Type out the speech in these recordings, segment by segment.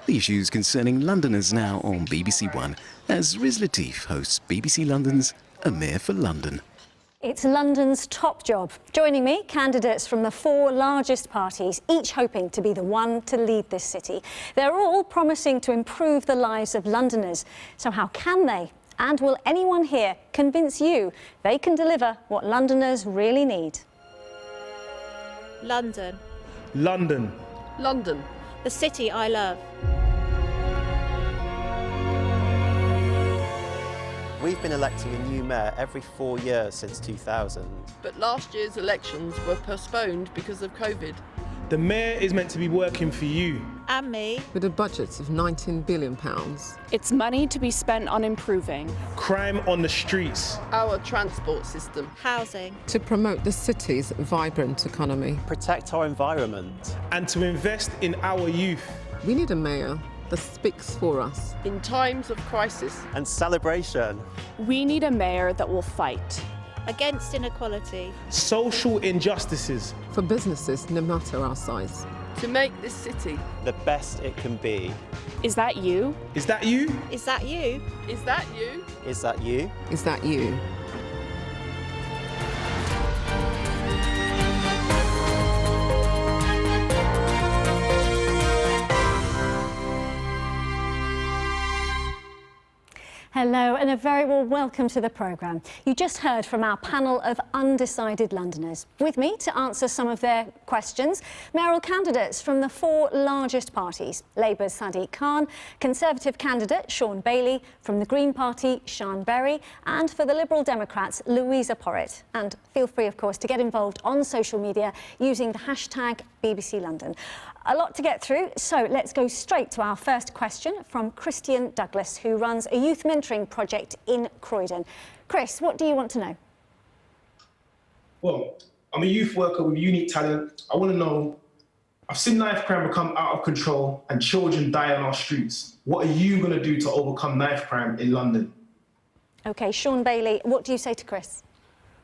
The issues concerning Londoners now on BBC One as Riz Lateef hosts BBC London's A Mayor for London. It's London's top job. Joining me, candidates from the four largest parties, each hoping to be the one to lead this city. They're all promising to improve the lives of Londoners. So how can they? And will anyone here convince you they can deliver what Londoners really need? London. London. London. The city I love. We've been electing a new mayor every 4 years since 2000. But last year's elections were postponed because of COVID. The mayor is meant to be working for you. And me. With a budget of £19 billion. It's money to be spent on improving Crime on the streets. Our transport system. Housing. To promote the city's vibrant economy. Protect our environment. And to invest in our youth. We need a mayor that speaks for us. In times of crisis. And celebration. We need a mayor that will fight against inequality. Social injustices. For businesses, no matter our size. To make this city the best it can be. Is that you? Is that you? Is that you? Is that you? Is that you? Is that you? Hello and a very warm welcome to the programme. You just heard from our panel of undecided Londoners. With me to answer some of their questions, mayoral candidates from the four largest parties. Labour's Sadiq Khan, Conservative candidate Shaun Bailey, from the Green Party Shaun Berry, and for the Liberal Democrats Luisa Porritt. And feel free, of course, to get involved on social media using the hashtag BBC London. A lot to get through, so let's go straight to our first question from Christian Douglas, who runs a youth mentoring project in Croydon. Chris, what do you want to know? Well, I'm a youth worker with unique talent. I want to know, I've seen knife crime become out of control and children die on our streets. What are you going to do to overcome knife crime in London? OK, Shaun Bailey, what do you say to Chris?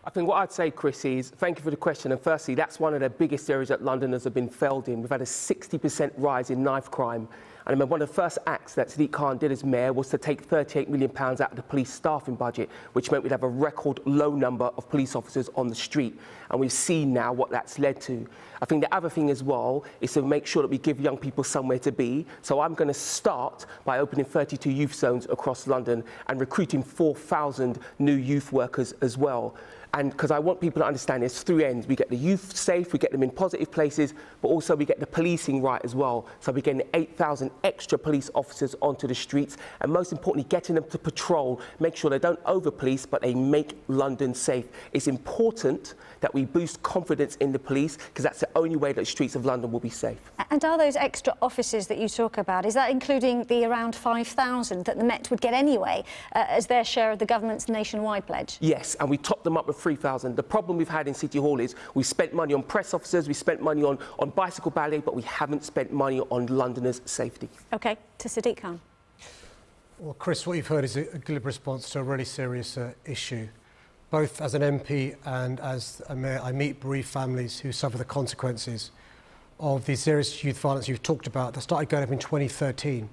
I think what I'd say, Chris, is thank you for the question. And firstly, that's one of the biggest areas that Londoners have been failed in. We've had a 60% rise in knife crime. And I remember one of the first acts that Sadiq Khan did as mayor was to take £38 million out of the police staffing budget, which meant we'd have a record low number of police officers on the street. And we've seen now what that's led to. I think the other thing as well is to make sure that we give young people somewhere to be. So I'm going to start by opening 32 youth zones across London and recruiting 4,000 new youth workers as well. And because I want people to understand there's three ends. We get the youth safe, we get them in positive places, but also we get the policing right as well. So we're getting 8,000 extra police officers onto the streets, and most importantly, getting them to patrol, make sure they don't over-police, but they make London safe. It's important that we boost confidence in the police, because that's the only way that the streets of London will be safe. And are those extra officers that you talk about, is that including the around 5,000 that the Met would get anyway as their share of the government's nationwide pledge? Yes, and we topped them up with 3,000. The problem we've had in City Hall is we've spent money on press officers, we spent money on bicycle ballet, but we haven't spent money on Londoners' safety. OK, to Sadiq Khan. Well, Chris, what you've heard is a good response to a really serious issue. Both as an MP and as a mayor, I meet bereaved families who suffer the consequences of the serious youth violence you've talked about that started going up in 2013.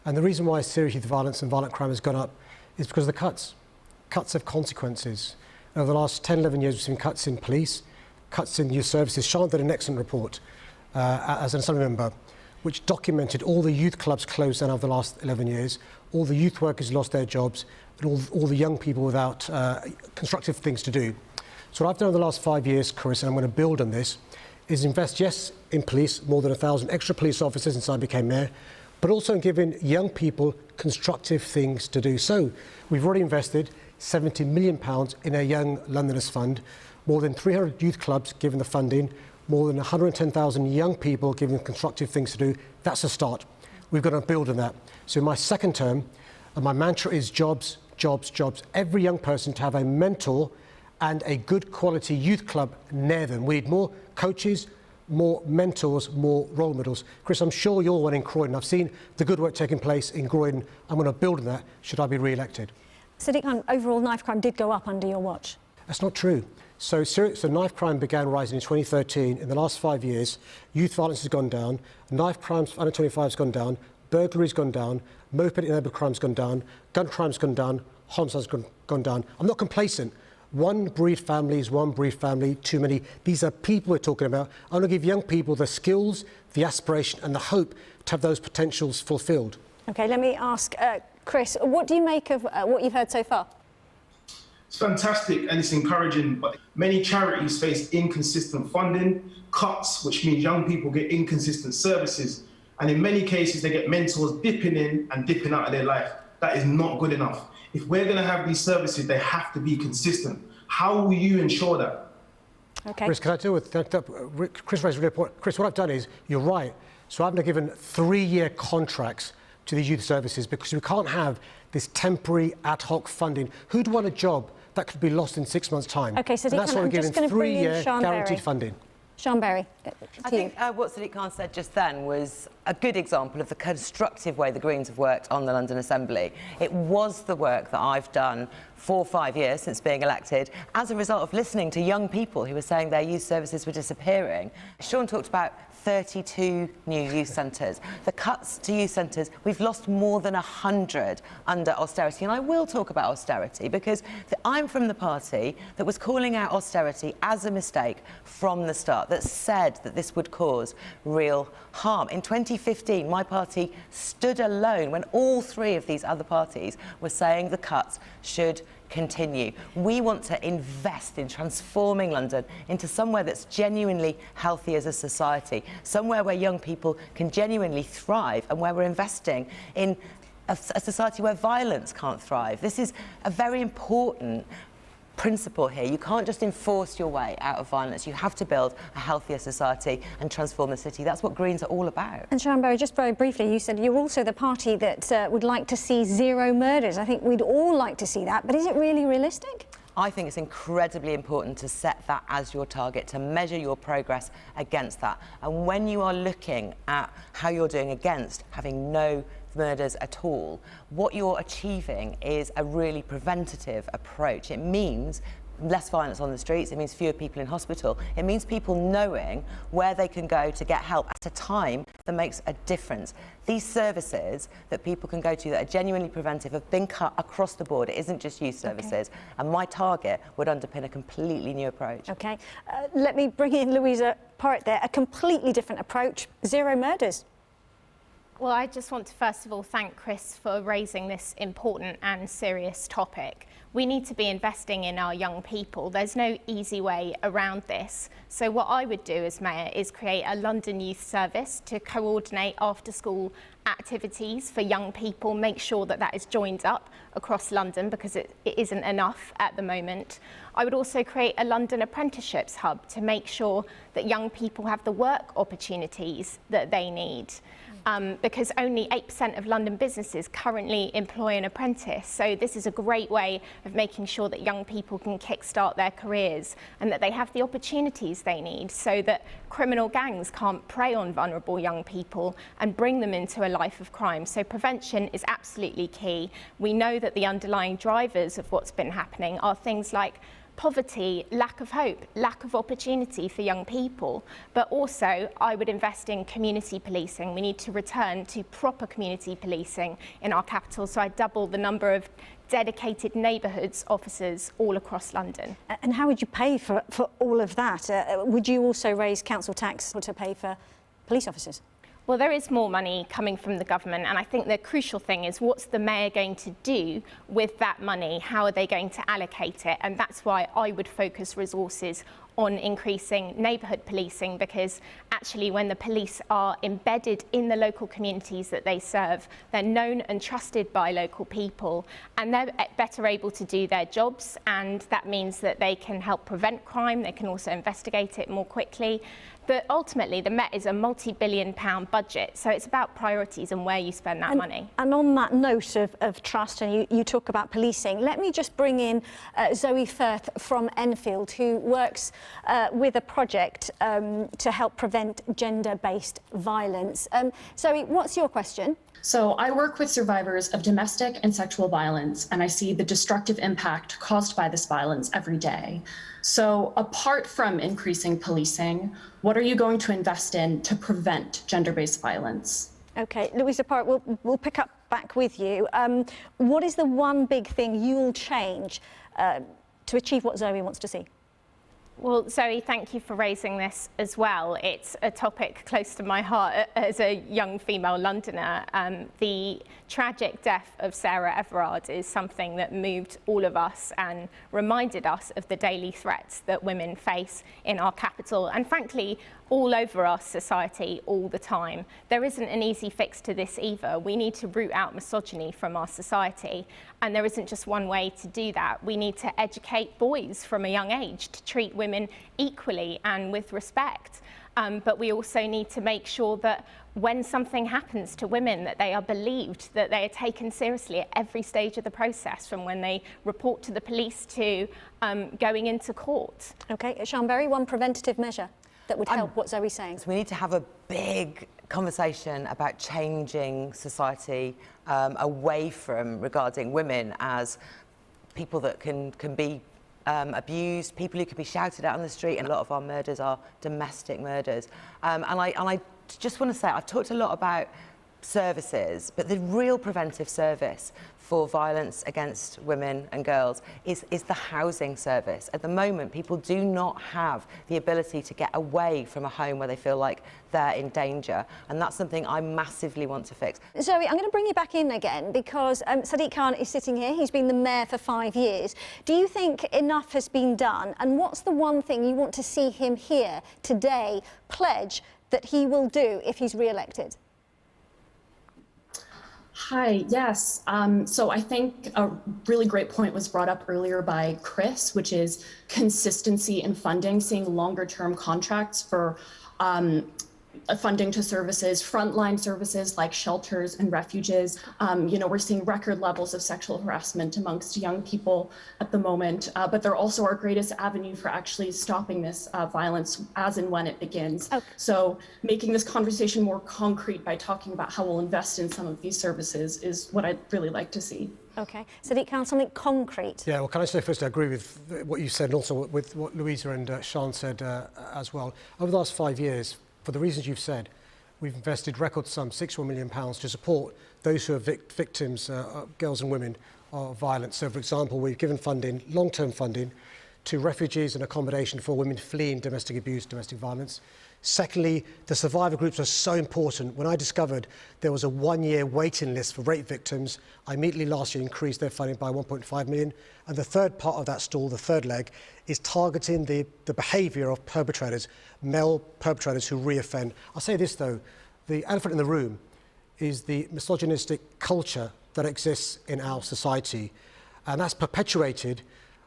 And the reason why serious youth violence and violent crime has gone up is because of the cuts. Cuts have consequences. Over the last 10, 11 years, we've seen cuts in police, cuts in youth services. Shaun did an excellent report as an assembly member, which documented all the youth clubs closed down over the last 11 years, all the youth workers lost their jobs, and all the young people without constructive things to do. So what I've done over the last 5 years, Chris, and I'm going to build on this, is invest, yes, in police, more than 1,000 extra police officers since I became mayor, but also in giving young people constructive things to do. So we've already invested £70 million in a Young Londoners Fund, more than 300 youth clubs given the funding, more than 110,000 young people given constructive things to do. That's a start. We've got to build on that. So in my second term, my mantra is jobs, jobs, jobs. Every young person to have a mentor and a good quality youth club near them. We need more coaches, more mentors, more role models. Chris, I'm sure you're one in Croydon. I've seen the good work taking place in Croydon. I'm going to build on that should I be re-elected. Sadiq Khan, overall knife crime did go up under your watch. That's not true. So knife crime began rising in 2013. In the last 5 years, youth violence has gone down, knife crimes for under 25 has gone down, burglary's gone down, moped-enabled crime's gone down, gun crime's gone down, homicide's gone down. I'm not complacent. One bereaved family is one bereaved family too many. These are people we're talking about. I want to give young people the skills, the aspiration and the hope to have those potentials fulfilled. OK, let me ask Chris, what do you make of what you've heard so far? It's fantastic and it's encouraging, but many charities face inconsistent funding, cuts, which means young people get inconsistent services. And in many cases, they get mentors dipping in and dipping out of their life. That is not good enough. If we're going to have these services, they have to be consistent. How will you ensure that? Okay. Chris, can I deal with that? Chris raised a good point. Chris, what I've done is, you're right. So I've now given 3-year contracts to these youth services because we can't have this temporary ad hoc funding. Who'd want a job that could be lost in 6 months' time? OK, Sadiq, and that's why we're giving 3-year guaranteed funding. Shaun Berry. I think what Sadiq Khan said just then was a good example of the constructive way the Greens have worked on the London Assembly. It was the work that I've done 4 or 5 years since being elected as a result of listening to young people who were saying their youth services were disappearing. Shaun talked about 32 new youth centres. The cuts to youth centres, we've lost more than 100 under austerity. And I will talk about austerity because I'm from the party that was calling out austerity as a mistake from the start, that said that this would cause real harm. In 2015, my party stood alone when all 3 of these other parties were saying the cuts should continue. We want to invest in transforming London into somewhere that's genuinely healthy as a society, somewhere where young people can genuinely thrive and where we're investing in a society where violence can't thrive. This is a very important principle here. You can't just enforce your way out of violence. You have to build a healthier society and transform the city. That's what Greens are all about. And Shaun Berry, just very briefly, you said you're also the party that would like to see 0 murders. I think we'd all like to see that, but is it really realistic? I think it's incredibly important to set that as your target, to measure your progress against that. And when you are looking at how you're doing against having no murders at all, what you're achieving is a really preventative approach. It means less violence on the streets, it means fewer people in hospital, it means people knowing where they can go to get help at a time that makes a difference. These services that people can go to that are genuinely preventive have been cut across the board. It isn't just youth services. Okay. And my target would underpin a completely new approach. OK. Let me bring in Luisa Porritt there. A completely different approach. 0 murders. Well, I just want to first of all thank Chris for raising this important and serious topic. We need to be investing in our young people. There's no easy way around this. So what I would do as Mayor is create a London Youth Service to coordinate after-school activities for young people, make sure that that is joined up across London because it isn't enough at the moment. I would also create a London Apprenticeships Hub to make sure that young people have the work opportunities that they need. Because only 8% of London businesses currently employ an apprentice. So this is a great way of making sure that young people can kickstart their careers and that they have the opportunities they need so that criminal gangs can't prey on vulnerable young people and bring them into a life of crime. So prevention is absolutely key. We know that the underlying drivers of what's been happening are things like poverty, lack of hope, lack of opportunity for young people. But also, I would invest in community policing. We need to return to proper community policing in our capital. So I double the number of dedicated neighbourhoods officers all across London. And how would you pay for all of that? Would you also raise council tax to pay for police officers? Well, there is more money coming from the government, and I think the crucial thing is what's the mayor going to do with that money? How are they going to allocate it? And that's why I would focus resources on increasing neighbourhood policing, because actually when the police are embedded in the local communities that they serve, they're known and trusted by local people, and they're better able to do their jobs, and that means that they can help prevent crime, they can also investigate it more quickly. But ultimately, the Met is a multi-billion-pound budget, so it's about priorities and where you spend that money. And on that note of trust, and you talk about policing, let me just bring in Zoe Firth from Enfield, who works with a project to help prevent gender-based violence. Zoe, what's your question? So I work with survivors of domestic and sexual violence, and I see the destructive impact caused by this violence every day. So apart from increasing policing, what are you going to invest in to prevent gender-based violence? OK, Luisa Porritt, we'll pick up back with you. What is the one big thing you'll change to achieve what Zoe wants to see? Well, Zoe, thank you for raising this as well. It's a topic close to my heart as a young female Londoner. The tragic death of Sarah Everard is something that moved all of us and reminded us of the daily threats that women face in our capital and, frankly, all over our society all the time. There isn't an easy fix to this either. We need to root out misogyny from our society, and there isn't just one way to do that. We need to educate boys from a young age to treat women equally and with respect. But we also need to make sure that when something happens to women, that they are believed, that they are taken seriously at every stage of the process, from when they report to the police to going into court. OK, Shaun, one preventative measure that would help what Zoe's saying. So we need to have a big conversation about changing society away from regarding women as people that can be abused, people who can be shouted at on the street, and a lot of our murders are domestic murders. And I just want to say, I've talked a lot about services, but the real preventive service for violence against women and girls is the housing service. At the moment, people do not have the ability to get away from a home where they feel like they're in danger, and that's something I massively want to fix. Zoe, I'm going to bring you back in again because Sadiq Khan is sitting here. He's been the mayor for 5 years. Do you think enough has been done? And what's the one thing you want to see him here today pledge that he will do if he's re-elected? Hi, yes. So I think a really great point was brought up earlier by Chris, which is consistency in funding, seeing longer term contracts for funding to services, frontline services like shelters and refuges. We're seeing record levels of sexual harassment amongst young people at the moment, but they're also our greatest avenue for actually stopping this violence as and when it begins. Okay. So making this conversation more concrete by talking about how we'll invest in some of these services is what I'd really like to see. OK. Sadiq Khan, something concrete. Yeah, well, can I say first I agree with what you said and also with what Luisa and Shaun said as well. Over the last 5 years, for the reasons you've said, we've invested record sums, £61 million, to support those who are victims, girls and women, of violence. So, for example, we've given funding, long-term funding, to refugees and accommodation for women fleeing domestic abuse, domestic violence. Secondly, the survivor groups are so important. When I discovered there was a 1-year waiting list for rape victims, I immediately last year increased their funding by 1.5 million. And the third part of that stool, the third leg, is targeting the behaviour of perpetrators, male perpetrators who reoffend. I'll say this, though. The elephant in the room is the misogynistic culture that exists in our society. And that's perpetuated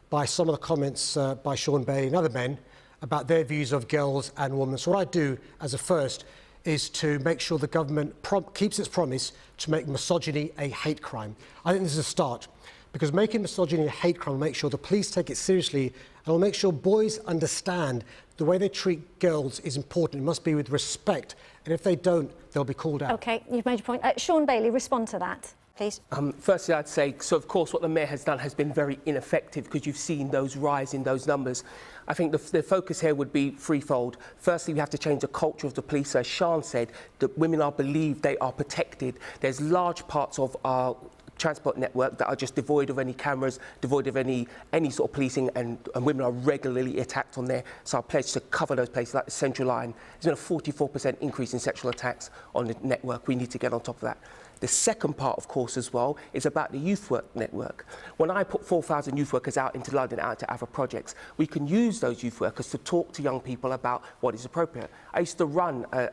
by some of the comments by Shaun Bailey and other men about their views of girls and women. So what I do as a first is to make sure the government keeps its promise to make misogyny a hate crime. I think this is a start, because making misogyny a hate crime will make sure the police take it seriously and will make sure boys understand the way they treat girls is important. It must be with respect, and if they don't, they'll be called out. OK, you've made your point. Shaun Bailey, respond to that, please. Firstly, I'd say, so of course what the mayor has done has been very ineffective, because you've seen those rise in those numbers. I think the focus here would be threefold. Firstly, we have to change the culture of the police. As Shaun said, that women are believed, they are protected. There's large parts of our transport network that are just devoid of any cameras, devoid of any sort of policing, and women are regularly attacked on there. So I pledge to cover those places like the Central Line. There's been a 44% increase in sexual attacks on the network. We need to get on top of that. The second part, of course, as well, is about the youth work network. When I put 4,000 youth workers out into London, out to other projects, we can use those youth workers to talk to young people about what is appropriate. I used to run an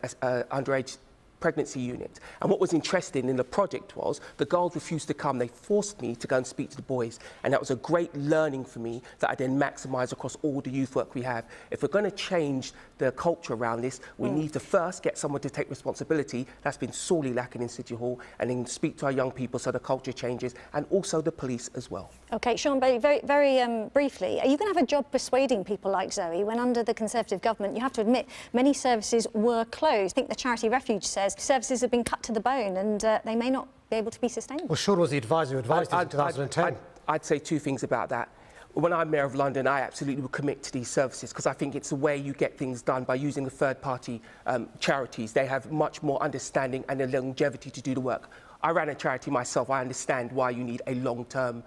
underage pregnancy unit, and what was interesting in the project was the girls refused to come. They forced me to go and speak to the boys, and that was a great learning for me that I then maximise across all the youth work we have. If we're going to change the culture around this, we need to first get someone to take responsibility. That's been sorely lacking in City Hall, and then speak to our young people so the culture changes, and also the police as well. OK, Shaun Bailey, very briefly, are you going to have a job persuading people like Zoe when under the Conservative government, you have to admit, many services were closed? I think the Charity Refuge says services have been cut to the bone and they may not be able to be sustainable. Well, Shaun was the advisor who advised us in 2010. I'd say two things about that. when I'm Mayor of London, I absolutely will commit to these services because I think it's the way you get things done by using the third-party charities. They have much more understanding and the longevity to do the work. I ran a charity myself. I understand why you need a long-term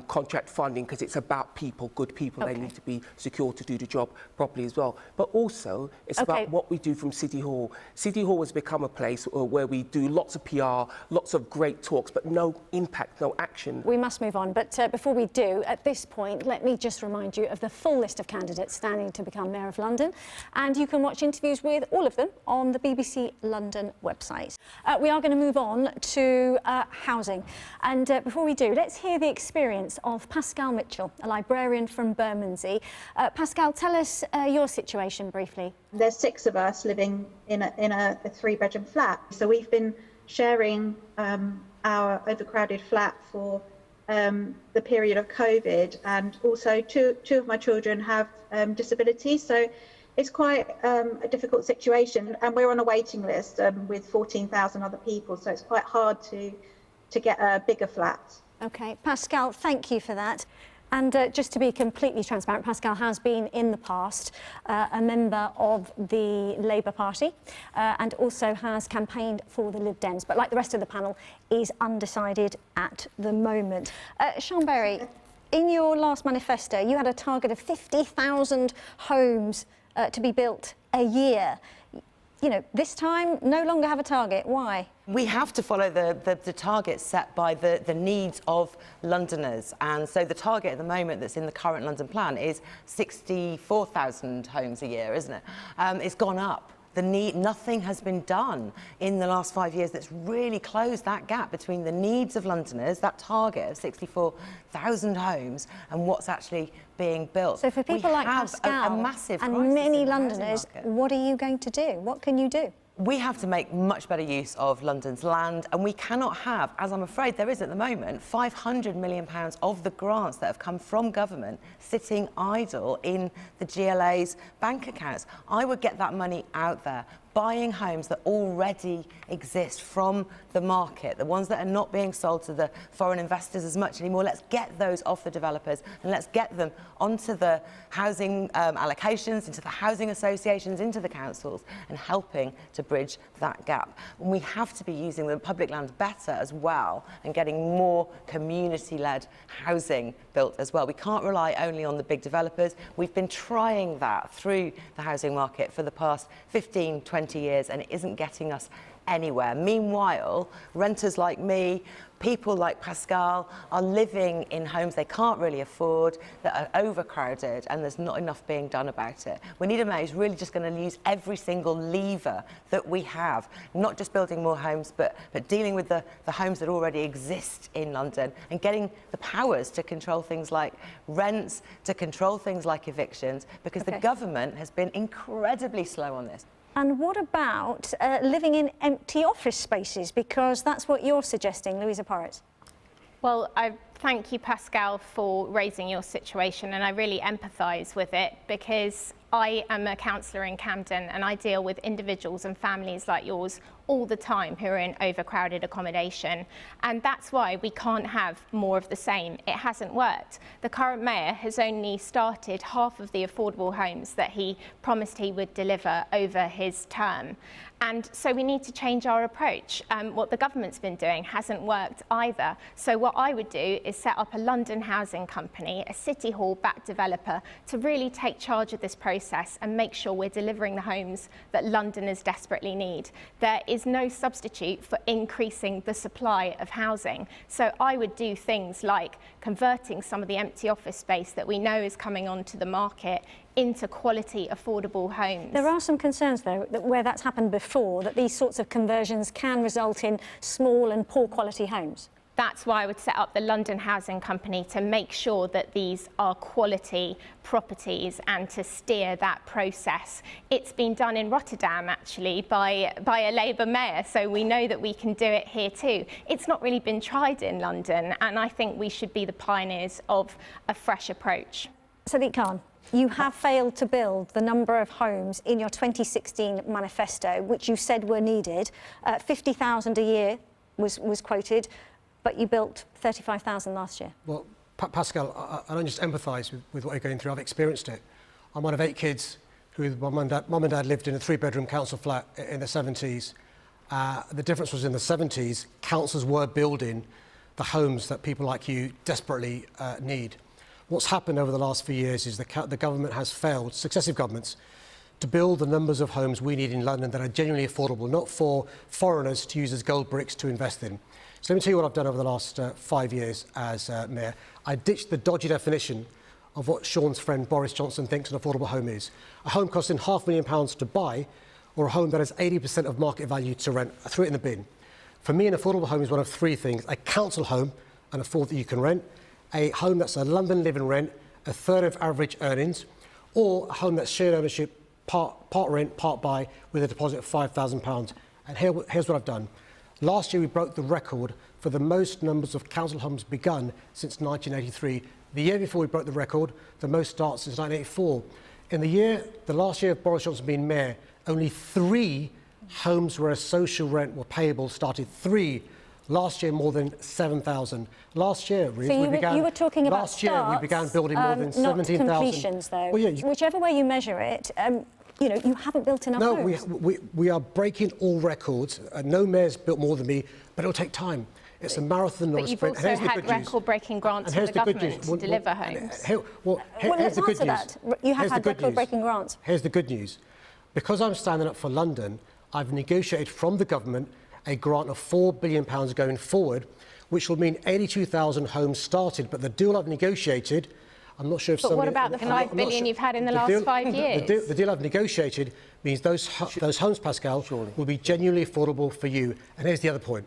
contract funding because it's about people, good people. They need to be secure to do the job properly as well. But also, it's about what we do from City Hall. City Hall has become a place where we do lots of PR, lots of great talks, but no impact, no action. We must move on, but before we do, at this point, let me just remind you of the full list of candidates standing to become Mayor of London, and you can watch interviews with all of them on the BBC London website. We are going to move on to housing, and before we do, let's hear the experience of Pascal Mitchell, a librarian from Bermondsey. Pascal, tell us your situation briefly. There's 6 of us living in a 3-bedroom flat. So we've been sharing our overcrowded flat for the period of COVID, and also two of my children have disabilities. So it's quite a difficult situation, and we're on a waiting list with 14,000 other people. So it's quite hard to get a bigger flat. OK, Pascal, thank you for that. And just to be completely transparent, Pascal has been in the past a member of the Labour Party and also has campaigned for the Lib Dems, but like the rest of the panel, is undecided at the moment. Shaun Berry, in your last manifesto, you had a target of 50,000 homes to be built a year. You know, this time, no longer have a target. Why? We have to follow the targets set by the needs of Londoners. And so the target at the moment that's in the current London plan is 64,000 homes a year, isn't it? It's gone up. Nothing has been done in the last 5 years that's really closed that gap between the needs of Londoners, that target of 64,000 homes, and what's actually being built. So for people like Pascal a massive and many Londoners, what are you going to do? What can you do? We have to make much better use of London's land, and we cannot have, as I'm afraid there is at the moment, £500 million of the grants that have come from government sitting idle in the GLA's bank accounts. I would get that money out there, buying homes that already exist from the market, the ones that are not being sold to the foreign investors as much anymore. Let's get those off the developers and let's get them onto the housing allocations, into the housing associations, into the councils, and helping to bridge that gap. And we have to be using the public land better as well and getting more community-led housing built as well. We can't rely only on the big developers. We've been trying that through the housing market for the past 15, 20 years, and it isn't getting us anywhere. Meanwhile, renters like me, people like Pascal, are living in homes they can't really afford, that are overcrowded, and there's not enough being done about it. We need a mayor who's really just going to use every single lever that we have, not just building more homes, but dealing with the homes that already exist in London, and getting the powers to control things like rents, to control things like evictions, because the government has been incredibly slow on this. And what about living in empty office spaces? Because that's what you're suggesting, Luisa Porritt. Well, I thank you, Pascal, for raising your situation, and I really empathise with it because I am a councillor in Camden and I deal with individuals and families like yours all the time who are in overcrowded accommodation, and that's why we can't have more of the same. It hasn't worked. The current mayor has only started half of the affordable homes that he promised he would deliver over his term. And so we need to change our approach. What the government's been doing hasn't worked either. So what I would do is set up a London housing company, a City Hall-backed developer, to really take charge of this process and make sure we're delivering the homes that Londoners desperately need. There is no substitute for increasing the supply of housing. So I would do things like converting some of the empty office space that we know is coming onto the market into quality, affordable homes. There are some concerns, though, that where that's happened before, that these sorts of conversions can result in small and poor quality homes. That's why I would set up the London Housing Company, to make sure that these are quality properties and to steer that process. It's been done in Rotterdam, actually, by a Labour mayor, so we know that we can do it here too. It's not really been tried in London, and I think we should be the pioneers of a fresh approach. Sadiq Khan, you have failed to build the number of homes in your 2016 manifesto, which you said were needed. 50,000 a year was quoted, but you built 35,000 last year. Well, Pascal, I don't just empathise with what you're going through. I've experienced it. I'm one of 8 kids who mum and dad lived in a 3-bedroom council flat in the 70s. The difference was in the 70s, councils were building the homes that people like you desperately need. What's happened over the last few years is the government has failed, successive governments, to build the numbers of homes we need in London that are genuinely affordable, not for foreigners to use as gold bricks to invest in. So let me tell you what I've done over the last 5 years as Mayor. I ditched the dodgy definition of what Shaun's friend Boris Johnson thinks an affordable home is. A home costing £500,000 to buy, or a home that has 80% of market value to rent. I threw it in the bin. For me, an affordable home is one of 3 things: a council home, and afford that you can rent; a home that's a London living rent, a third of average earnings; or a home that's shared ownership, part rent, part buy, with a deposit of £5,000. And here's what I've done. Last year, we broke the record for the most numbers of council homes begun since 1983. The year before we broke the record, the most starts since 1984. In the last year of Boris Johnson being mayor, only 3 homes where a social rent were payable started. 3. Last year, more than 7,000. Last year, Riz, so you were talking about last year we began building more than 17,000. Not completions, though. Well, yeah, whichever way you measure it, you know, you haven't built enough homes. No, we are breaking all records. No mayor's built more than me, but it'll take time. It's a marathon, not a sprint. But you've also had record-breaking grants from the government to deliver homes. Here's the good news. You have had record-breaking grants. Here's the good news. Because I'm standing up for London, I've negotiated from the government a grant of £4 billion going forward, which will mean 82,000 homes started. But the deal I've negotiated, I'm not sure if But what about the £5 billion you've had in the last 5 years? The deal I've negotiated means those homes, Pascal, will be genuinely affordable for you. And here's the other point.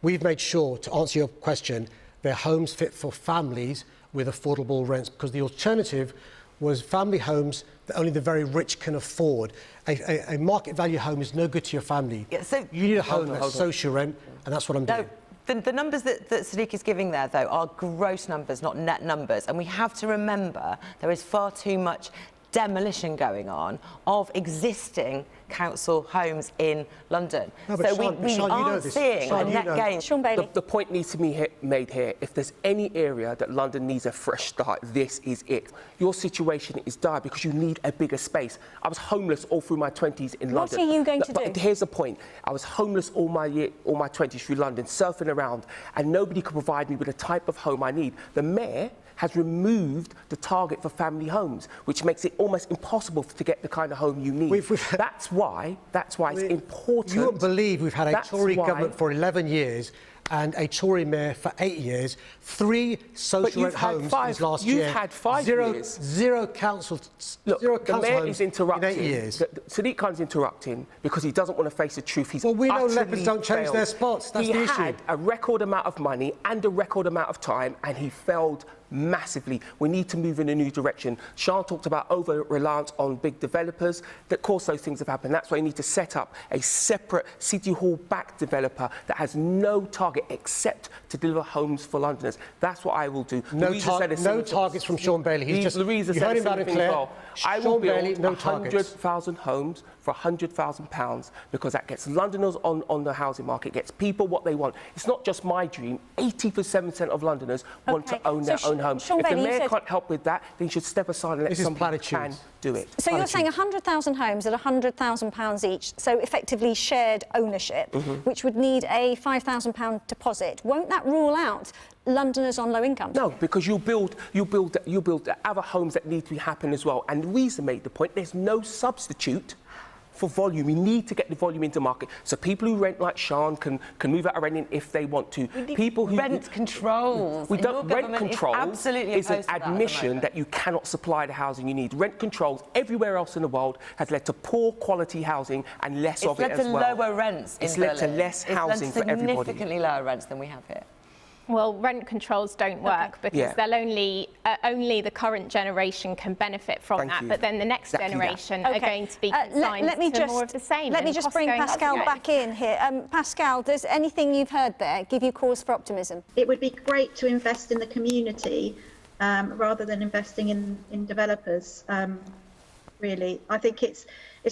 We've made sure, to answer your question, they're homes fit for families with affordable rents, because the alternative was family homes that only the very rich can afford. A market value home is no good to your family. Yeah, so you need a home that's social rent, and that's what I'm doing. The numbers that Sadiq is giving there, though, are gross numbers, not net numbers. And we have to remember there is far too much demolition going on of existing council homes in London. No, but so we aren't seeing a net gain. Shaun Bailey. The point needs to be made here. If there's any area that London needs a fresh start, this is it. Your situation is dire because you need a bigger space. I was homeless all through my 20s in London. What are you going to do? But here's the point. I was homeless all my 20s through London, surfing around, and nobody could provide me with the type of home I need. The mayor has removed the target for family homes, which makes it almost impossible to get the kind of home you need. That's why it's important. You won't believe we've had a Tory government for 11 years and a Tory mayor for 8 years. 3 social rent homes this last year. You've had 5 years. Zero council. Look, zero the council mayor homes is interrupting. in 8 years. Sadiq Khan's interrupting because he doesn't want to face the truth. He's well, we know utterly leopards don't change failed. their spots. That's the issue. He had a record amount of money and a record amount of time, and he failed massively. We need to move in a new direction. Shaun talked about over-reliance on big developers. Of course, those things have happened. That's why you need to set up a separate City Hall-backed developer that has no target except to deliver homes for Londoners. That's what I will do. No targets from Shaun Bailey. Louisa said a similar thing as well. I will build 100,000 homes for £100,000 because that gets Londoners on the housing market, gets people what they want. It's not just my dream. 87% of Londoners want to own their own home. If the mayor can't help with that, then he should step aside and let somebody who can do it. So you're saying 100,000 homes at £100,000 each, so effectively shared ownership, which would need a £5,000 deposit. Won't that rule out Londoners on low income? No, because you build other homes that need to happen as well. And Luisa made the point, there's no substitute for volume. We need to get the volume into market so people who rent like Shaun can move out of renting if they want to. People who rent controls. We don't rent controls is an admission that you cannot supply the housing you need. Rent controls everywhere else in the world has led to poor quality housing and less of it as well. It's led to lower rents in Berlin. It's led to less housing for everybody. Significantly lower rents than we have here. Well, rent controls don't work because they'll only the current generation can benefit from that. But then the next generation are going to be consigned to more of the same. Let me just bring Pascal back in here. Pascal, does anything you've heard there give you cause for optimism? It would be great to invest in the community rather than investing in developers. Really, I think it's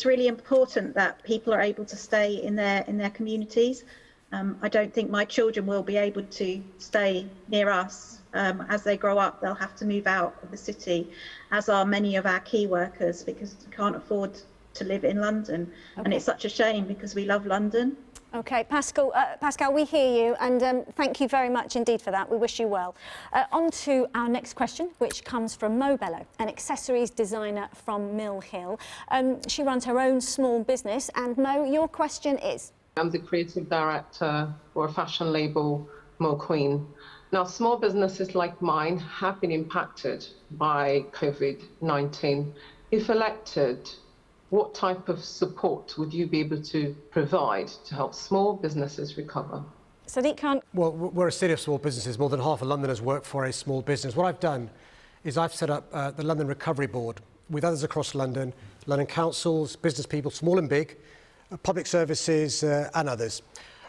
really important that people are able to stay in their communities. I don't think my children will be able to stay near us. As they grow up, they'll have to move out of the city, as are many of our key workers, because we can't afford to live in London. And it's such a shame because we love London. OK, Pascal, we hear you, and thank you very much indeed for that. We wish you well. On to our next question, which comes from Mo Bello, an accessories designer from Mill Hill. She runs her own small business, and Mo, your question is? I'm the creative director for a fashion label, Mo Queen. Now, small businesses like mine have been impacted by COVID-19. If elected, what type of support would you be able to provide to help small businesses recover? Sadiq Khan. Well, we're a city of small businesses. More than half of Londoners work for a small business. What I've done is I've set up the London Recovery Board with others across London, London councils, business people, small and big, public services and others.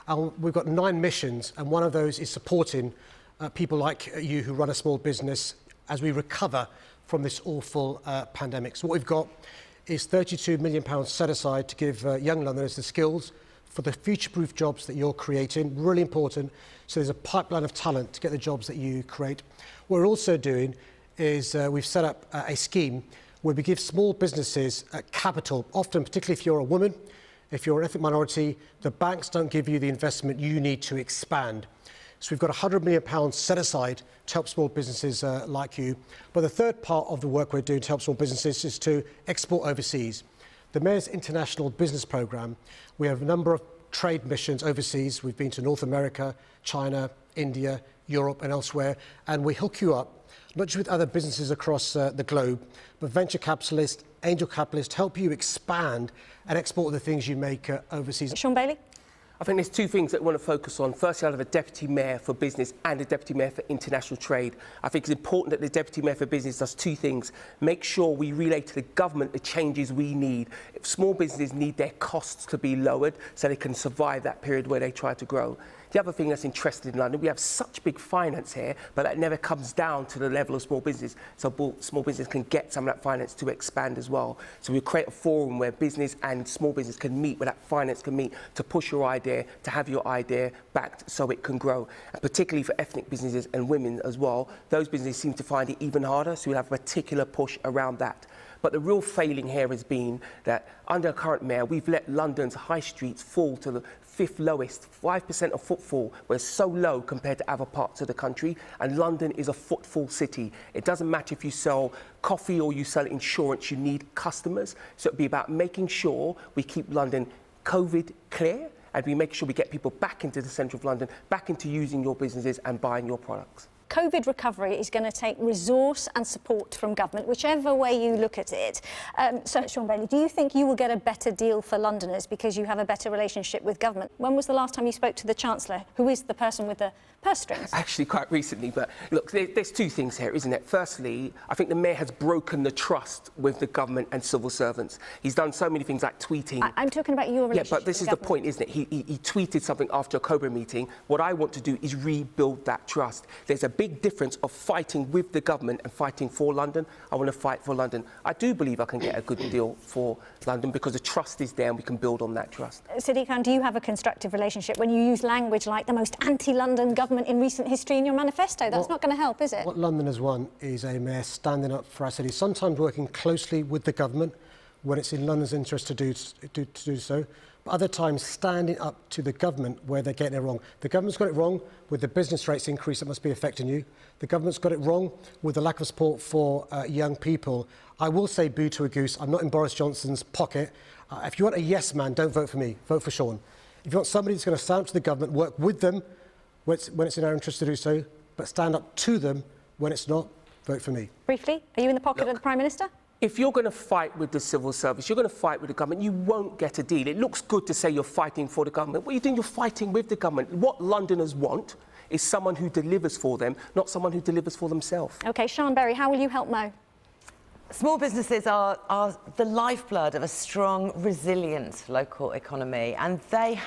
And we've got 9 missions, and one of those is supporting people like you who run a small business as we recover from this awful pandemic. So what we've got is £32 million set aside to give young Londoners the skills for the future-proof jobs that you're creating. Really important. So there's a pipeline of talent to get the jobs that you create. What we're also doing is we've set up a scheme where we give small businesses capital. Often, particularly if you're a woman, if you're an ethnic minority, the banks don't give you the investment you need to expand. So we've got £100 million set aside to help small businesses like you. But the third part of the work we're doing to help small businesses is to export overseas. The Mayor's International Business Programme, we have a number of trade missions overseas. We've been to North America, China, India, Europe and elsewhere. And we hook you up, not just with other businesses across the globe, but venture capitalists, angel capitalists, help you expand and export the things you make overseas. Shaun Bailey? I think there's 2 things that we want to focus on. Firstly, I have a Deputy Mayor for Business and a Deputy Mayor for International Trade. I think it's important that the Deputy Mayor for Business does 2 things. Make sure we relay to the government the changes we need. If small businesses need their costs to be lowered so they can survive that period where they try to grow. The other thing that's interesting in London, we have such big finance here, but that never comes down to the level of small business. So small business can get some of that finance to expand as well. So we create a forum where business and small business can meet, where that finance can meet to push your idea, to have your idea backed so it can grow. And particularly for ethnic businesses and women as well, those businesses seem to find it even harder. So we'll have a particular push around that. But the real failing here has been that under a current mayor, we've let London's high streets fall to the 5th lowest, 5% of footfall. We're so low compared to other parts of the country, and London is a footfall city. It doesn't matter if you sell coffee or you sell insurance, you need customers. So it'd be about making sure we keep London COVID clear, and we make sure we get people back into the centre of London, back into using your businesses and buying your products. COVID recovery is going to take resource and support from government, whichever way you look at it. So, Shaun Bailey, do you think you will get a better deal for Londoners because you have a better relationship with government? When was the last time you spoke to the Chancellor, who is the person with the purse strings? Actually, quite recently, but look, there's 2 things here, isn't it? Firstly, I think the Mayor has broken the trust with the government and civil servants. He's done so many things like tweeting. I'm talking about your relationship. Yeah, but this is the point, isn't it? He tweeted something after a Cobra meeting. What I want to do is rebuild that trust. There's a big difference of fighting with the government and fighting for London. I want to fight for London. I do believe I can get a good deal for London because the trust is there and we can build on that trust. Sadiq Khan, do you have a constructive relationship when you use language like the most anti-London government in recent history in your manifesto? That's not going to help, is it? What London has won is a mayor standing up for our city, sometimes working closely with the government when it's in London's interest to do so, but other times standing up to the government where they're getting it wrong. The government's got it wrong with the business rates increase that must be affecting you. The government's got it wrong with the lack of support for young people. I will say boo to a goose. I'm not in Boris Johnson's pocket. If you want a yes man, don't vote for me. Vote for Shaun. If you want somebody that's going to stand up to the government, work with them when it's in our interest to do so, but stand up to them when it's not, vote for me. Briefly, are you in the pocket of the Prime Minister? If you're going to fight with the civil service, you're going to fight with the government, you won't get a deal. It looks good to say you're fighting for the government. What are you doing? You're fighting with the government. What Londoners want is someone who delivers for them, not someone who delivers for themselves. OK, Shaun Berry, how will you help Mo? Small businesses are the lifeblood of a strong, resilient local economy, and they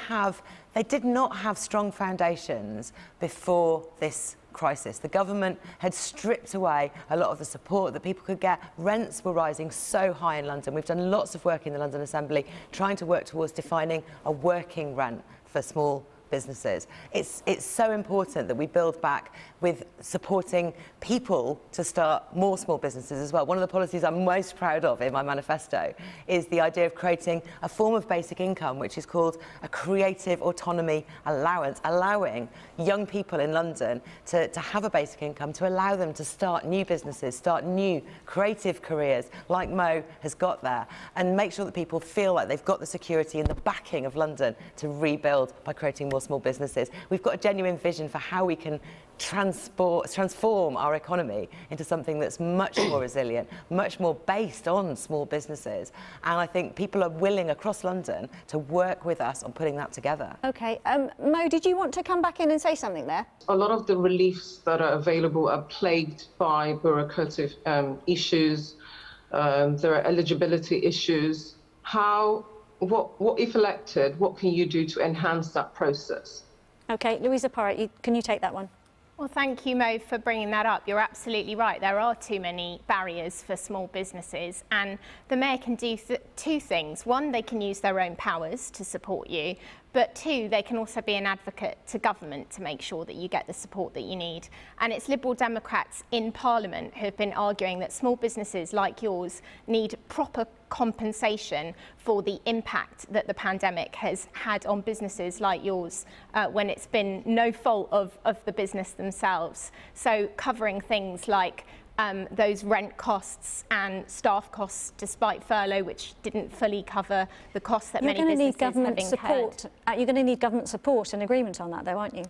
did not have strong foundations before this crisis. The government had stripped away a lot of the support that people could get. Rents were rising so high in London. We've done lots of work in the London Assembly trying to work towards defining a working rent for small businesses. It's so important that we build back with supporting people to start more small businesses as well. One of the policies I'm most proud of in my manifesto is the idea of creating a form of basic income which is called a creative autonomy allowance, allowing young people in London to have a basic income, to allow them to start new businesses, start new creative careers like Mo has got there, and make sure that people feel like they've got the security and the backing of London to rebuild by creating more small businesses. We've got a genuine vision for how we can transform our economy into something that's much more resilient, much more based on small businesses. And I think people are willing across London to work with us on putting that together. OK. Mo, did you want to come back in and say something there? A lot of the reliefs that are available are plagued by bureaucratic issues. There are eligibility issues. What if elected, what can you do to enhance that process? OK, Luisa Porritt, can you take that one? Well, thank you, Mo, for bringing that up. You're absolutely right. There are too many barriers for small businesses, and the Mayor can do two things. One, they can use their own powers to support you, but two, they can also be an advocate to government to make sure that you get the support that you need. And it's Liberal Democrats in Parliament who have been arguing that small businesses like yours need proper compensation for the impact that the pandemic has had on businesses like yours when it's been no fault of the business themselves. So covering things like those rent costs and staff costs despite furlough, which didn't fully cover the costs that many businesses have incurred. You're going to need government support and agreement on that, though, aren't you?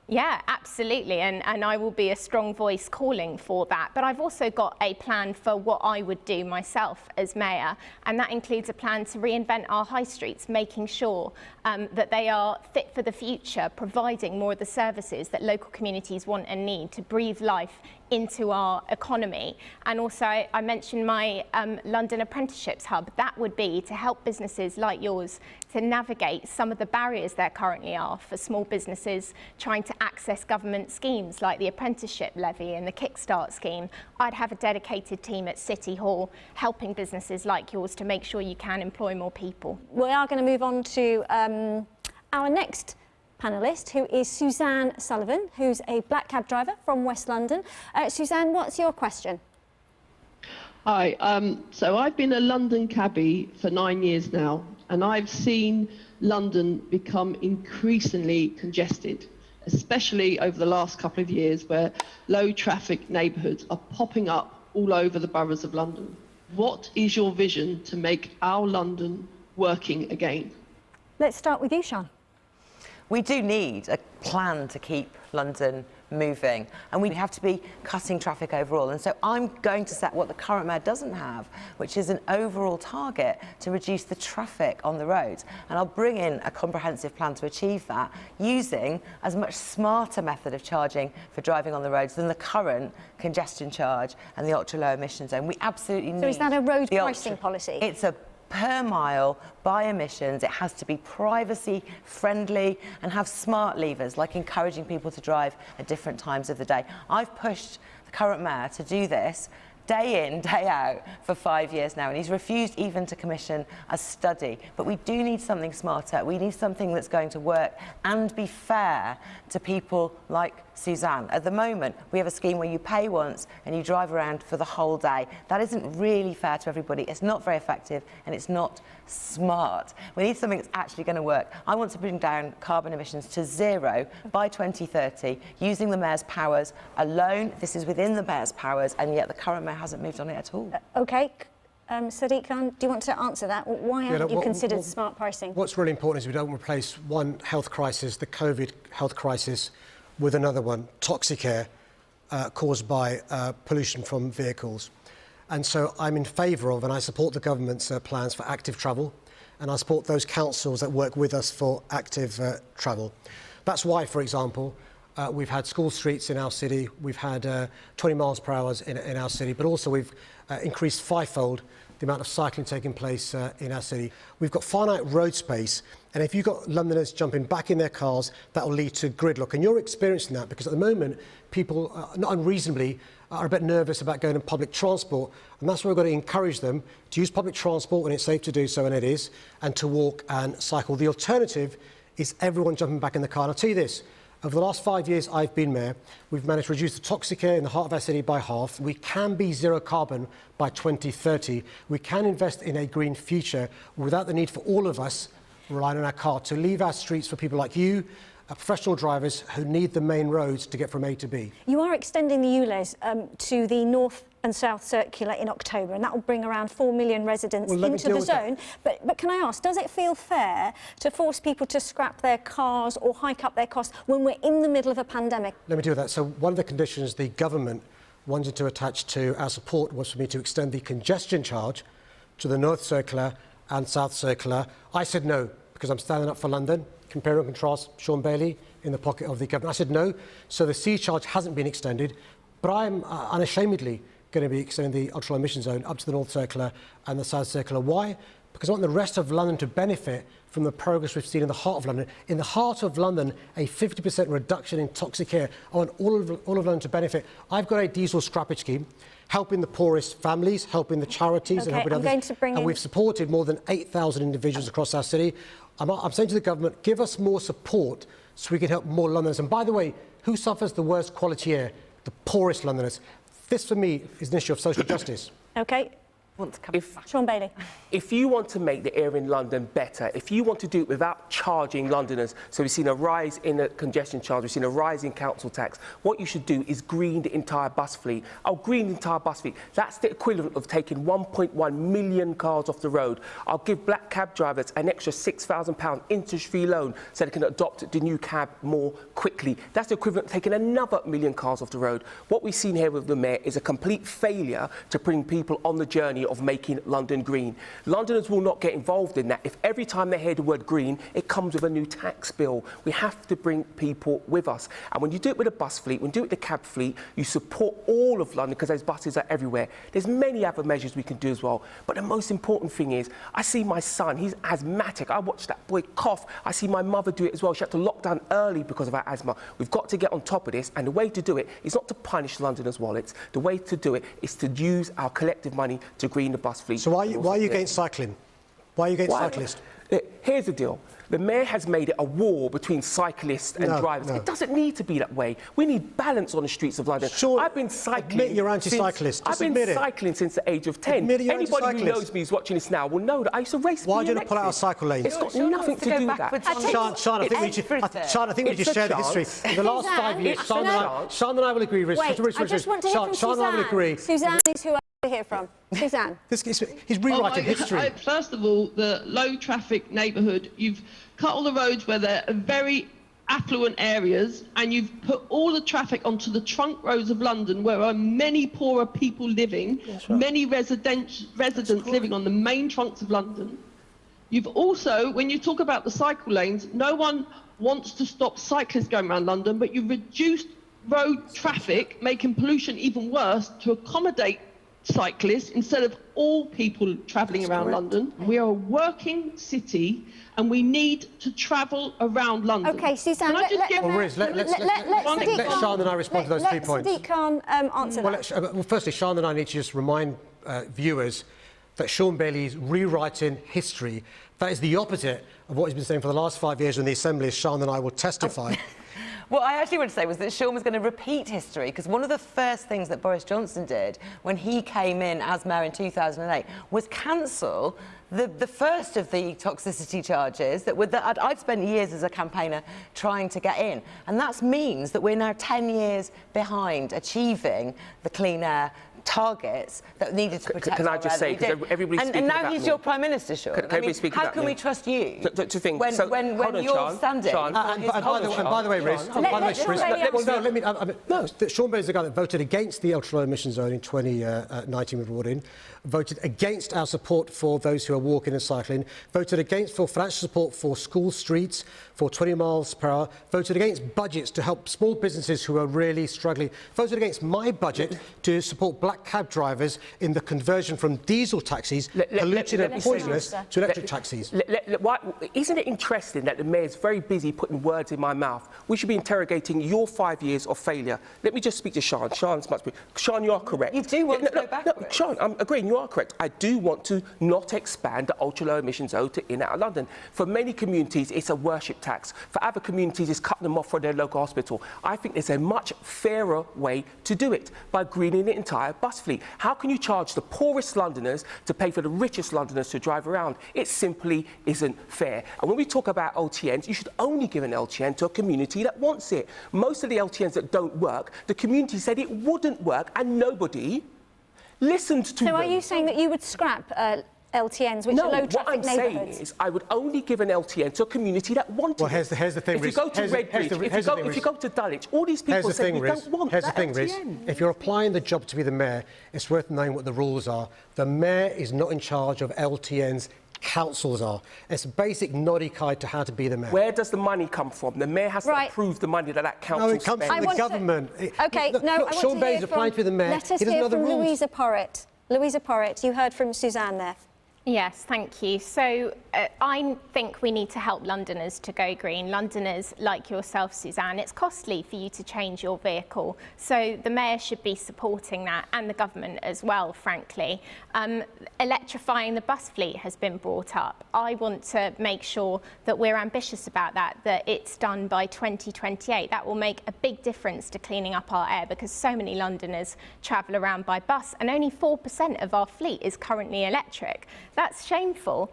Yeah, absolutely, and I will be a strong voice calling for that. But I've also got a plan for what I would do myself as Mayor, and that includes a plan to reinvent our high streets, making sure that they are fit for the future, providing more of the services that local communities want and need to breathe life into our economy. And also, I mentioned my London Apprenticeships Hub. That would be to help businesses like yours to navigate some of the barriers there currently are for small businesses trying to access government schemes like the apprenticeship levy and the Kickstart scheme. I'd have a dedicated team at City Hall helping businesses like yours to make sure you can employ more people. We are going to move on to our next panellist, who is Suzanne Sullivan, who's a black cab driver from West London. Suzanne, what's your question? Hi, so I've been a London cabbie for 9 years now, and I've seen London become increasingly congested, especially over the last couple of years, where low traffic neighbourhoods are popping up all over the boroughs of London. What is your vision to make our London working again? Let's start with you, Shaun. We do need a plan to keep London moving, and we have to be cutting traffic overall. And so I'm going to set what the current Mayor doesn't have, which is an overall target to reduce the traffic on the roads. And I'll bring in a comprehensive plan to achieve that, using as much smarter method of charging for driving on the roads than the current congestion charge and the ultra-low emission zone. We absolutely need... So is that a road pricing policy? It's a per mile by emissions. It has to be privacy friendly and have smart levers, like encouraging people to drive at different times of the day. I've pushed the current Mayor to do this day in, day out for 5 years now, and he's refused even to commission a study. But we do need something smarter. We need something that's going to work and be fair to people like Suzanne. At the moment, we have a scheme where you pay once and you drive around for the whole day. That isn't really fair to everybody. It's not very effective and it's not smart. We need something that's actually going to work. I want to bring down carbon emissions to 0 by 2030 using the Mayor's powers alone. This is within the Mayor's powers, and yet the current Mayor hasn't moved on it at all. OK. Sadiq, do you want to answer that? Why haven't you considered smart pricing? What's really important is we don't replace one health crisis, the COVID health crisis, with another one, toxic air, caused by pollution from vehicles. And so I'm in favour of, and I support the government's plans for active travel, and I support those councils that work with us for active travel. That's why, for example, we've had school streets in our city, we've had 20 miles per hour in our city, but also we've increased fivefold the amount of cycling taking place in our city. We've got finite road space, and if you've got Londoners jumping back in their cars, that will lead to gridlock. And you're experiencing that because at the moment, people, not unreasonably, are a bit nervous about going on public transport, and that's why we've got to encourage them to use public transport when it's safe to do so, and it is, and to walk and cycle. The alternative is everyone jumping back in the car. And I'll tell you this, over the last 5 years I've been mayor, we've managed to reduce the toxic air in the heart of our city by half. We can be zero carbon by 2030. We can invest in a green future without the need for all of us relying on our car to leave our streets for people like you, professional drivers who need the main roads to get from A to B. You are extending the ULEZ to the North and South Circular in October, and that will bring around 4 million residents into the zone. But can I ask, does it feel fair to force people to scrap their cars or hike up their costs when we're in the middle of a pandemic? Let me do that. So one of the conditions the government wanted to attach to our support was for me to extend the congestion charge to the North Circular and South Circular. I said no, because I'm standing up for London. Compare and contrast Shaun Bailey in the pocket of the government. I said no, so the C charge hasn't been extended, but I'm unashamedly going to be extending the ultra-low emission zone up to the North Circular and the South Circular. Why? Because I want the rest of London to benefit from the progress we've seen in the heart of London. In the heart of London, a 50% reduction in toxic air. I want all of London to benefit. I've got a diesel scrappage scheme, helping the poorest families, helping the charities and helping others. And we've supported more than 8,000 individuals across our city. I'm saying to the government, give us more support so we can help more Londoners. And by the way, who suffers the worst quality air? The poorest Londoners. This, for me, is an issue of social justice. OK. Shaun Bailey. If you want to make the air in London better, if you want to do it without charging Londoners, so we've seen a rise in the congestion charge, we've seen a rise in council tax, what you should do is green the entire bus fleet. I'll green the entire bus fleet. That's the equivalent of taking 1.1 million cars off the road. I'll give black cab drivers an extra £6,000 interest-free loan so they can adopt the new cab more quickly. That's the equivalent of taking another million cars off the road. What we've seen here with the mayor is a complete failure to bring people on the journey of making London green. Londoners will not get involved in that. If every time they hear the word green, it comes with a new tax bill. We have to bring people with us. And when you do it with a bus fleet, when you do it with the cab fleet, you support all of London because those buses are everywhere. There's many other measures we can do as well. But the most important thing is, I see my son, he's asthmatic. I watched that boy cough. I see my mother do it as well. She had to lock down early because of her asthma. We've got to get on top of this. And the way to do it is not to punish Londoners' wallets. The way to do it is to use our collective money to green the bus fleet. So why are you against cycling? Why are you against cyclists? Here's the deal. The mayor has made it a war between cyclists and drivers. It doesn't need to be that way. We need balance on the streets of London. Sure, I've been cycling. Admit you're anti-cyclist. I've been cycling since the age of 10. Anybody who knows me who's watching this now will know that I used to race. Why do you not pull out our cycle lanes? It's got nothing to do with that. Shaun, I think we need to share the history. In the last 5 years, Shaun and I will agree. Wait, I just want to hear from Shaun and I will agree. Suzanne is who I hear from. Suzanne. He's rewriting history. First of all, the low traffic neighbourhood, you've cut all the roads where they're very affluent areas, and you've put all the traffic onto the trunk roads of London, where are many poorer people living, many residents living on the main trunks of London. You've also, when you talk about the cycle lanes, no one wants to stop cyclists going around London, but you've reduced road traffic, making pollution even worse to accommodate cyclists instead of all people travelling around London. We are a working city and we need to travel around London. OK, Suzanne, let Shaun and I respond to those 3 points. Let Sadiq Khan answer that. Well, firstly, Shaun and I need to just remind viewers that Shaun Bailey is rewriting history. That is the opposite of what he's been saying for the last 5 years in the Assembly, as Shaun and I will testify. What I actually want to say was that Shaun was going to repeat history, because one of the first things that Boris Johnson did when he came in as mayor in 2008 was cancel the first of the toxicity charges that I'd spent years as a campaigner trying to get in. And that means that we're now 10 years behind achieving the clean air targets that needed to protect. Can I just say, because everybody's speaking and now about he's your Prime Minister, Shaun. How can we trust you when you're standing? And by the way, Riz, Shaun Bailey is the guy that voted against the ultra-low emission zone in 2019 we brought in, voted against our support for those who are walking and cycling, voted against for financial support for school streets for 20 miles per hour, voted against budgets to help small businesses who are really struggling, voted against my budget to support black black cab drivers in the conversion from diesel taxis, polluted and poisonous, to electric taxis. Isn't it interesting that the mayor's very busy putting words in my mouth? We should be interrogating your 5 years of failure. Let me just speak to Shaun. Shaun's much better. Shaun, you are correct. You do want to go backwards. No, Shaun, I'm agreeing, you are correct. I do want to not expand the ultra-low emission zone to in and out of London. For many communities, it's a worship tax. For other communities, it's cutting them off from their local hospital. I think there's a much fairer way to do it, by greening the entire bus fleet. How can you charge the poorest Londoners to pay for the richest Londoners to drive around? It simply isn't fair. And when we talk about LTNs, you should only give an LTN to a community that wants it. Most of the LTNs that don't work, the community said it wouldn't work, and nobody listened to them. So are you saying that you would scrap LTNs, which are low traffic neighbourhoods? No, what I'm saying is I would only give an LTN to a community that wanted it. Well, here's the thing, If you go to Redbridge, if you go to Dulwich, all these people say we don't want that LTN. Riz. If you're applying the job to be the mayor, it's worth knowing what the rules are. The mayor is not in charge of LTNs. Councils are. It's a basic noddy guide to how to be the mayor. Where does the money come from? The mayor has to approve the money that council spends. No, it comes from the government. Shaun Bailey's applying to be the mayor. Let us hear from Luisa Porritt. Luisa Porritt, you heard from Suzanne there. Yes, thank you. So I think we need to help Londoners to go green. Londoners like yourself, Suzanne, it's costly for you to change your vehicle. So the mayor should be supporting that, and the government as well, frankly. Electrifying the bus fleet has been brought up. I want to make sure that we're ambitious about that it's done by 2028. That will make a big difference to cleaning up our air, because so many Londoners travel around by bus, and only 4% of our fleet is currently electric. That's shameful.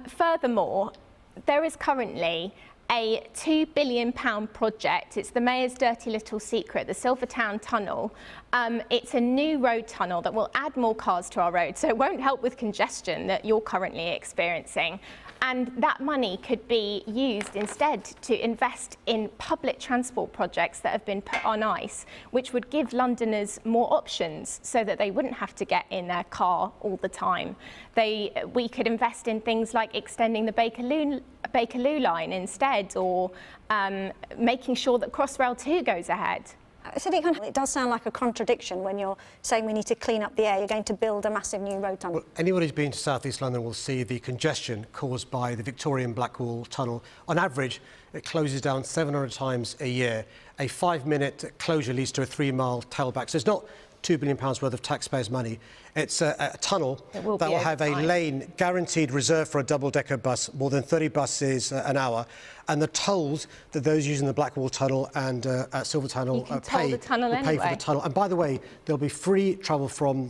Furthermore, there is currently a £2 billion project. It's the mayor's dirty little secret, the Silvertown Tunnel. It's a new road tunnel that will add more cars to our roads, so it won't help with congestion that you're currently experiencing. And that money could be used instead to invest in public transport projects that have been put on ice, which would give Londoners more options so that they wouldn't have to get in their car all the time. We could invest in things like extending the Bakerloo line instead, or making sure that Crossrail 2 goes ahead. Sadiq, it does sound like a contradiction when you're saying we need to clean up the air. You're going to build a massive new road tunnel. Well, anybody who's been to South East London will see the congestion caused by the Victorian Blackwall Tunnel. On average, it closes down 700 times a year. A 5-minute closure leads to a 3-mile tailback. So it's not £2 billion worth of taxpayers' money. It's a tunnel that will have a lane guaranteed reserved for a double-decker bus, more than 30 buses an hour, and the tolls that those using the Blackwall Tunnel and Silver Tunnel pay for the tunnel. And by the way, there'll be free travel from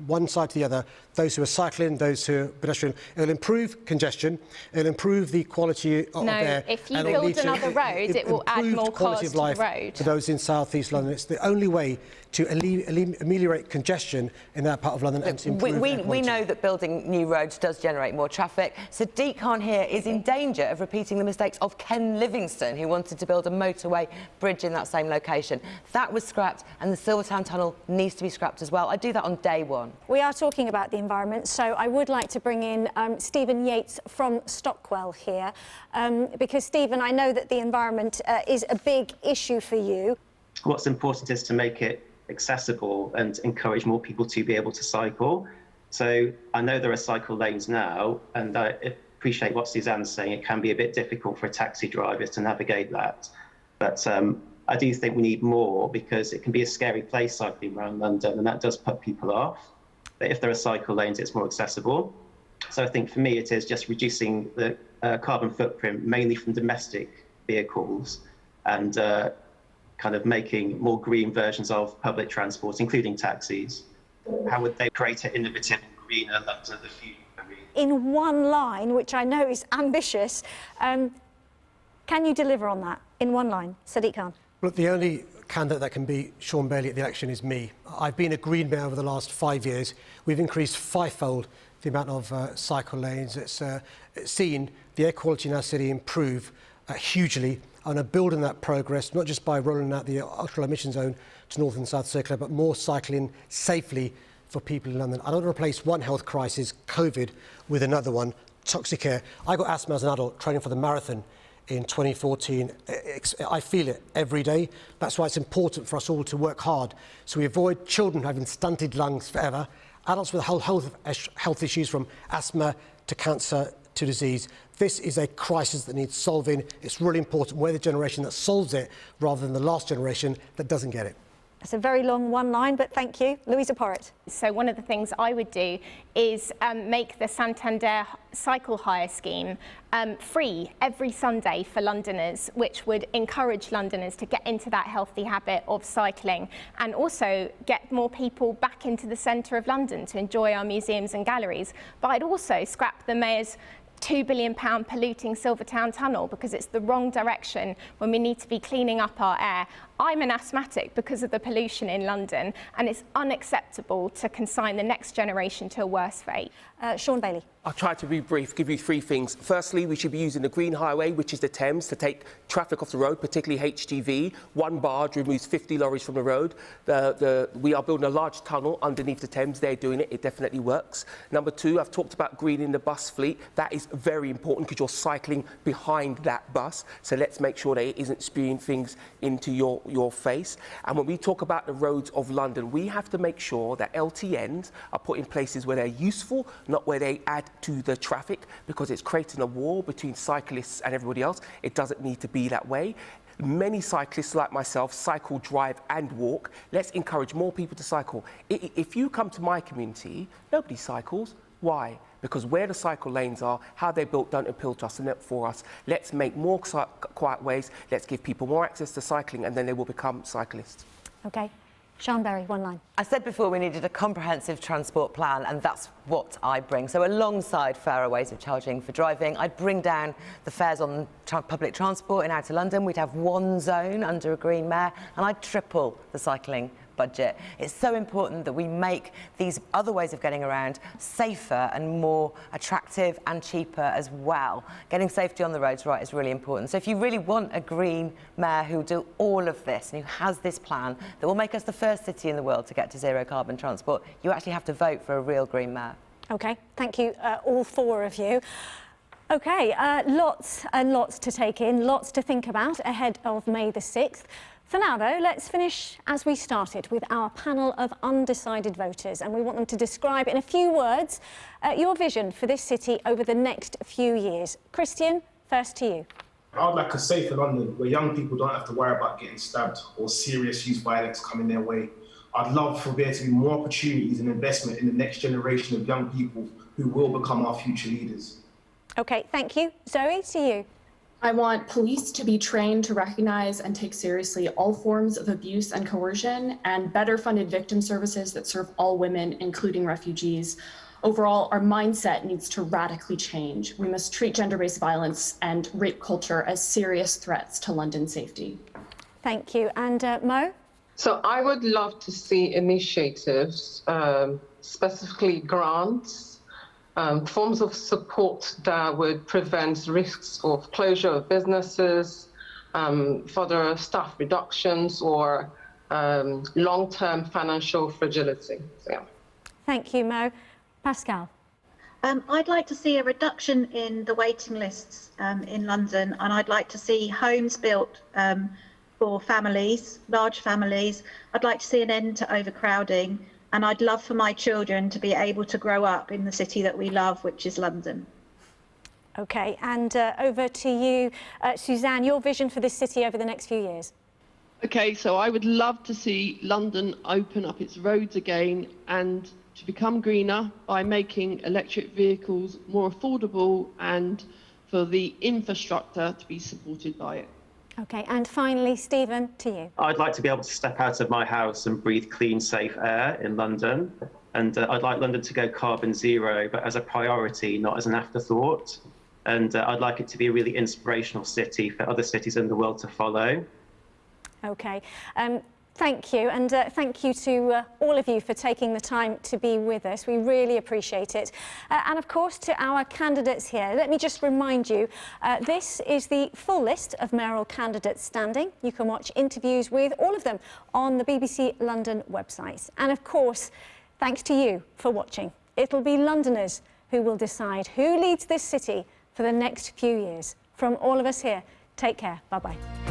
one side to the other, those who are cycling, those who are pedestrian. It'll improve congestion, it'll improve the quality of air. No, if you build another road, it will add more cars to the road. For those in South East London, it's the only way to ameliorate congestion in that part of London and to improve we know that building new roads does generate more traffic. Sadiq Khan here is in danger of repeating the mistakes of Ken Livingstone, who wanted to build a motorway bridge in that same location. That was scrapped, and the Silvertown Tunnel needs to be scrapped as well. I do that on day one. We are talking about the environment, so I would like to bring in Stephen Yates from Stockwell here, because, Stephen, I know that the environment is a big issue for you. What's important is to make it accessible and encourage more people to be able to cycle. So I know there are cycle lanes now, and I appreciate what Suzanne's saying. It can be a bit difficult for a taxi driver to navigate that. But I do think we need more, because it can be a scary place cycling around London, and that does put people off. But if there are cycle lanes, it's more accessible. So I think for me, it is just reducing the carbon footprint, mainly from domestic vehicles, and kind of making more green versions of public transport, including taxis. How would they create an innovative and greener London of the future? In one line, which I know is ambitious, can you deliver on that in one line? Sadiq Khan. Look, the only candidate that can beat Shaun Bailey at the election is me. I've been a Green Mayor over the last 5 years. We've increased 5-fold the amount of cycle lanes. It's seen the air quality in our city improve hugely. And are building that progress, not just by rolling out the ultra-low emission zone to North and South Circular, but more cycling safely for people in London. I don't want to replace one health crisis, COVID, with another one, toxic air. I got asthma as an adult training for the marathon in 2014. I feel it every day. That's why it's important for us all to work hard so we avoid children having stunted lungs forever, adults with health issues from asthma to cancer to disease. This is a crisis that needs solving. It's really important we're the generation that solves it rather than the last generation that doesn't get it. That's a very long one line, but thank you. Luisa Porritt. So one of the things I would do is make the Santander cycle hire scheme free every Sunday for Londoners, which would encourage Londoners to get into that healthy habit of cycling and also get more people back into the centre of London to enjoy our museums and galleries. But I'd also scrap the Mayor's £2 billion polluting Silvertown Tunnel because it's the wrong direction when we need to be cleaning up our air. I'm an asthmatic because of the pollution in London, and it's unacceptable to consign the next generation to a worse fate. Shaun Bailey. I'll try to be brief, give you three things. Firstly, we should be using the Green Highway, which is the Thames, to take traffic off the road, particularly HGV. One barge removes 50 lorries from the road. We are building a large tunnel underneath the Thames. They're doing it. It definitely works. Number two, I've talked about greening the bus fleet. That is very important because you're cycling behind that bus. So let's make sure that it isn't spewing things into your face. And when we talk about the roads of London, we have to make sure that LTNs are put in places where they're useful, not where they add to the traffic, because it's creating a wall between cyclists and everybody else. It doesn't need to be that way. Many cyclists like myself cycle, drive and walk. Let's encourage more people to cycle. If you come to my community, nobody cycles. Why? Because where the cycle lanes are, how they're built don't appeal to us and not for us. Let's make more quiet ways. Let's give people more access to cycling and then they will become cyclists. OK. Shaun Berry, one line. I said before we needed a comprehensive transport plan, and that's what I bring. So alongside fairer ways of charging for driving, I'd bring down the fares on public transport in outer London. We'd have one zone under a Green Mayor, and I'd triple the cycling budget. It's so important that we make these other ways of getting around safer and more attractive and cheaper as well. Getting safety on the roads right is really important. So if you really want a Green Mayor who will do all of this and who has this plan that will make us the first city in the world to get to zero carbon transport, you actually have to vote for a real Green Mayor. OK, thank you, all four of you. OK, lots and lots to take in, lots to think about ahead of May the 6th. For now, though, let's finish as we started with our panel of undecided voters, and we want them to describe in a few words your vision for this city over the next few years. Christian, first to you. I would like a safer London where young people don't have to worry about getting stabbed or serious youth violence coming their way. I'd love for there to be more opportunities and investment in the next generation of young people who will become our future leaders. OK, thank you. Zoe, to you. I want police to be trained to recognize and take seriously all forms of abuse and coercion, and better funded victim services that serve all women, including refugees. Overall, our mindset needs to radically change. We must treat gender-based violence and rape culture as serious threats to London's safety. Thank you. And Mo? So I would love to see initiatives, specifically grants, forms of support that would prevent risks of closure of businesses, further staff reductions, or long-term financial fragility. So, yeah. Thank you, Mo. Pascal? I'd like to see a reduction in the waiting lists in London, and I'd like to see homes built for families, large families. I'd like to see an end to overcrowding. And I'd love for my children to be able to grow up in the city that we love, which is London. OK, and over to you, Suzanne, your vision for this city over the next few years. OK, so I would love to see London open up its roads again and to become greener by making electric vehicles more affordable and for the infrastructure to be supported by it. OK, and finally, Stephen, to you. I'd like to be able to step out of my house and breathe clean, safe air in London. And I'd like London to go carbon zero, but as a priority, not as an afterthought. And I'd like it to be a really inspirational city for other cities in the world to follow. OK. Thank you, and thank you to all of you for taking the time to be with us. We really appreciate it. And of course, to our candidates here, let me just remind you, this is the full list of mayoral candidates standing. You can watch interviews with all of them on the BBC London website. And of course, thanks to you for watching. It'll be Londoners who will decide who leads this city for the next few years. From all of us here, Take care. Bye-bye.